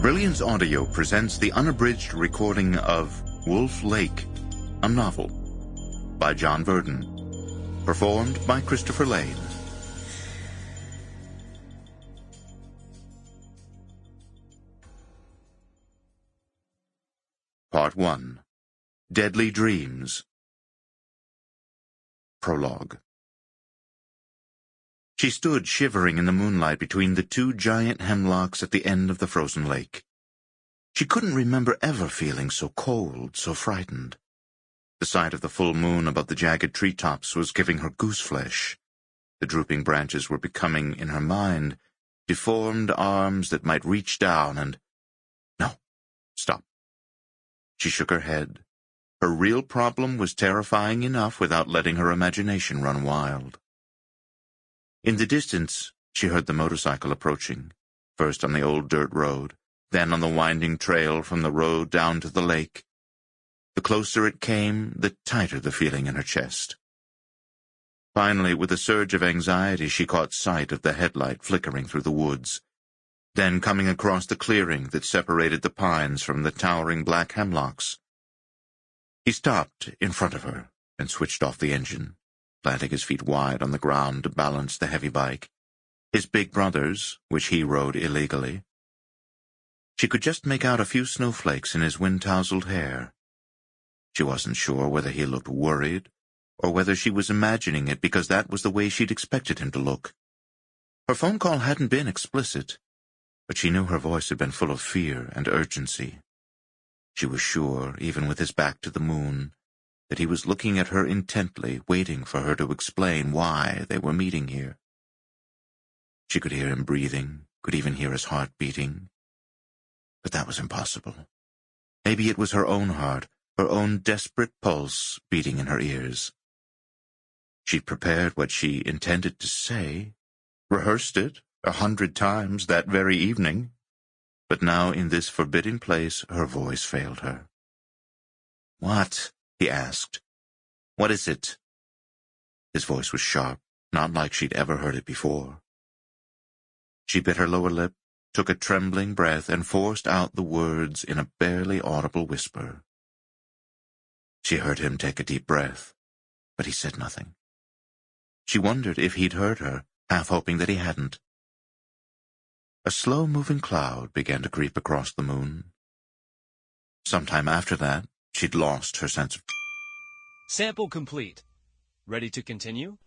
Brilliance Audio presents the unabridged recording of Wolf Lake, a novel, by John Verdon, performed by Christopher Lane. Part 1. Deadly Dreams. Prologue. She stood shivering in the moonlight between the two giant hemlocks at the end of the frozen lake. She couldn't remember ever feeling so cold, so frightened. The sight of the full moon above the jagged treetops was giving her gooseflesh. The drooping branches were becoming, in her mind, deformed arms that might reach down and— No, stop. She shook her head. Her real problem was terrifying enough without letting her imagination run wild. In the distance, she heard the motorcycle approaching, first on the old dirt road, then on the winding trail from the road down to the lake. The closer it came, the tighter the feeling in her chest. Finally, with a surge of anxiety, she caught sight of the headlight flickering through the woods, then coming across the clearing that separated the pines from the towering black hemlocks. He stopped in front of her and switched off the engine, planting his feet wide on the ground to balance the heavy bike, his big brother's, which he rode illegally. She could just make out a few snowflakes in his wind-tousled hair. She wasn't sure whether he looked worried, or whether she was imagining it because that was the way she'd expected him to look. Her phone call hadn't been explicit, but she knew her voice had been full of fear and urgency. She was sure, even with his back to the moon, that he was looking at her intently, waiting for her to explain why they were meeting here. She could hear him breathing, could even hear his heart beating. But that was impossible. Maybe it was her own heart, her own desperate pulse beating in her ears. She'd prepared what she intended to say, rehearsed it 100 times that very evening, but now in this forbidding place her voice failed her. "What?" he asked. "What is it?" His voice was sharp, not like she'd ever heard it before. She bit her lower lip, took a trembling breath, and forced out the words in a barely audible whisper. She heard him take a deep breath, but he said nothing. She wondered if he'd heard her, half hoping that he hadn't. A slow-moving cloud began to creep across the moon. Sometime after that, she'd lost her sense of— Sample complete. Ready to continue?